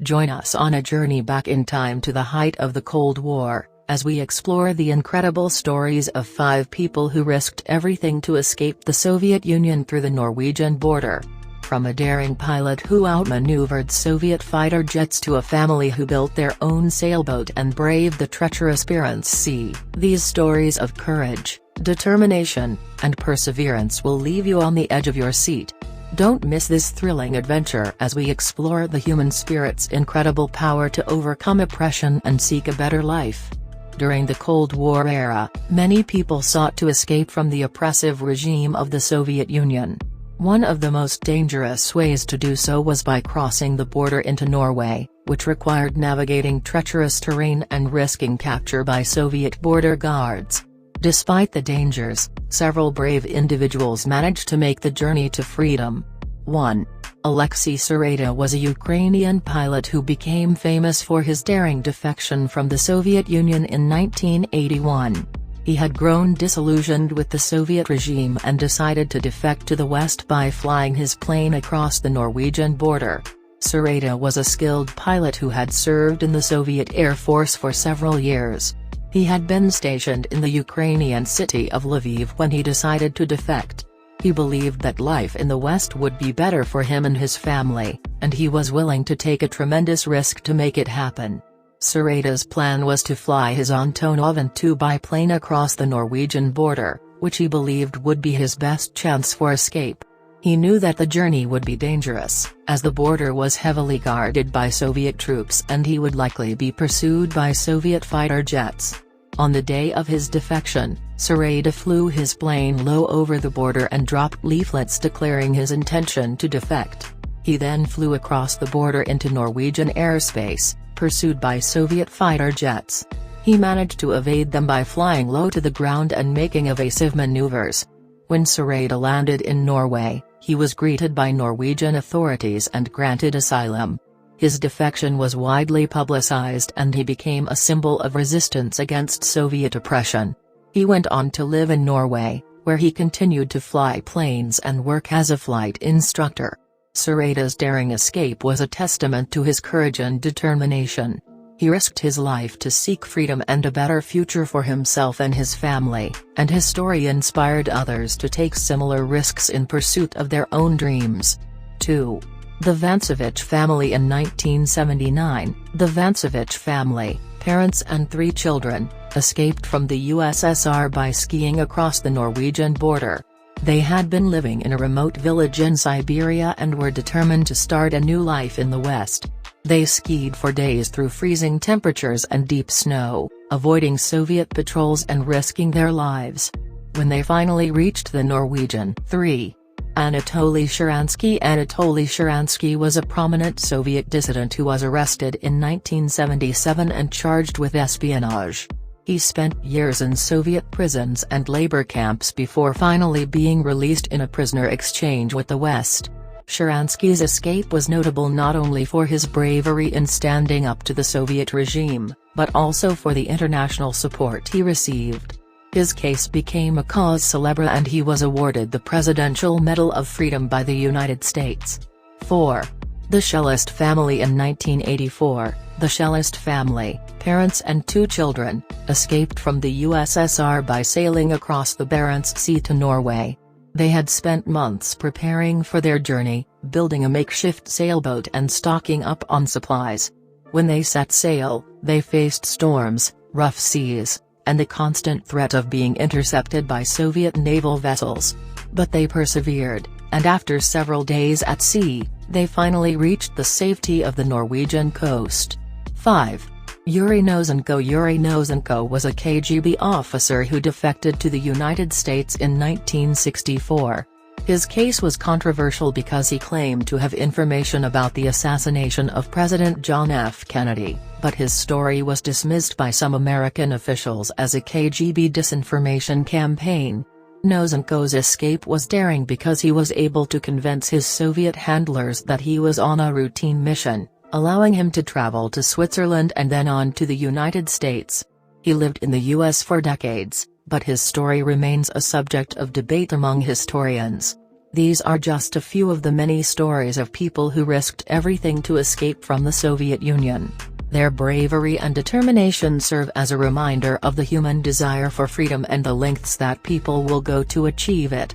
Join us on a journey back in time to the height of the Cold War, as we explore the incredible stories of 5 people who risked everything to escape the Soviet Union through the Norwegian border. From a daring pilot who outmaneuvered Soviet fighter jets to a family who built their own sailboat and braved the treacherous Barents Sea, these stories of courage, determination, and perseverance will leave you on the edge of your seat. Don't miss this thrilling adventure as we explore the human spirit's incredible power to overcome oppression and seek a better life. During the Cold War era, many people sought to escape from the oppressive regime of the Soviet Union. One of the most dangerous ways to do so was by crossing the border into Norway, which required navigating treacherous terrain and risking capture by Soviet border guards. Despite the dangers, several brave individuals managed to make the journey to freedom. 1. Alexei Sereda was a Ukrainian pilot who became famous for his daring defection from the Soviet Union in 1981. He had grown disillusioned with the Soviet regime and decided to defect to the West by flying his plane across the Norwegian border. Sereda was a skilled pilot who had served in the Soviet Air Force for several years. He had been stationed in the Ukrainian city of Lviv when he decided to defect. He believed that life in the West would be better for him and his family, and he was willing to take a tremendous risk to make it happen. Sereda's plan was to fly his Antonov II biplane across the Norwegian border, which he believed would be his best chance for escape. He knew that the journey would be dangerous, as the border was heavily guarded by Soviet troops and he would likely be pursued by Soviet fighter jets. On the day of his defection, Sereda flew his plane low over the border and dropped leaflets declaring his intention to defect. He then flew across the border into Norwegian airspace, pursued by Soviet fighter jets. He managed to evade them by flying low to the ground and making evasive maneuvers. When Sereda landed in Norway, he was greeted by Norwegian authorities and granted asylum. His defection was widely publicized and he became a symbol of resistance against Soviet oppression. He went on to live in Norway, where he continued to fly planes and work as a flight instructor. Sereda's daring escape was a testament to his courage and determination. He risked his life to seek freedom and a better future for himself and his family, and his story inspired others to take similar risks in pursuit of their own dreams. 2. The Vancevich family. In 1979, the Vancevich family, parents and 3 children, escaped from the USSR by skiing across the Norwegian border. They had been living in a remote village in Siberia and were determined to start a new life in the West. They skied for days through freezing temperatures and deep snow, avoiding Soviet patrols and risking their lives. When they finally reached the Norwegian 3. Anatoly Sharansky was a prominent Soviet dissident who was arrested in 1977 and charged with espionage. He spent years in Soviet prisons and labor camps before finally being released in a prisoner exchange with the West. Sharansky's escape was notable not only for his bravery in standing up to the Soviet regime, but also for the international support he received. His case became a cause célèbre and he was awarded the Presidential Medal of Freedom by the United States. 4. The Shellist family. In 1984, the Shellist family, parents and 2 children, escaped from the USSR by sailing across the Barents Sea to Norway. They had spent months preparing for their journey, building a makeshift sailboat and stocking up on supplies. When they set sail, they faced storms, rough seas, and the constant threat of being intercepted by Soviet naval vessels. But they persevered, and after several days at sea, they finally reached the safety of the Norwegian coast. 5. Yuri Nosenko was a KGB officer who defected to the United States in 1964. His case was controversial because he claimed to have information about the assassination of President John F. Kennedy, but his story was dismissed by some American officials as a KGB disinformation campaign. Nosenko's escape was daring because he was able to convince his Soviet handlers that he was on a routine mission, allowing him to travel to Switzerland and then on to the United States. He lived in the U.S. for decades, but his story remains a subject of debate among historians. These are just a few of the many stories of people who risked everything to escape from the Soviet Union. Their bravery and determination serve as a reminder of the human desire for freedom and the lengths that people will go to achieve it.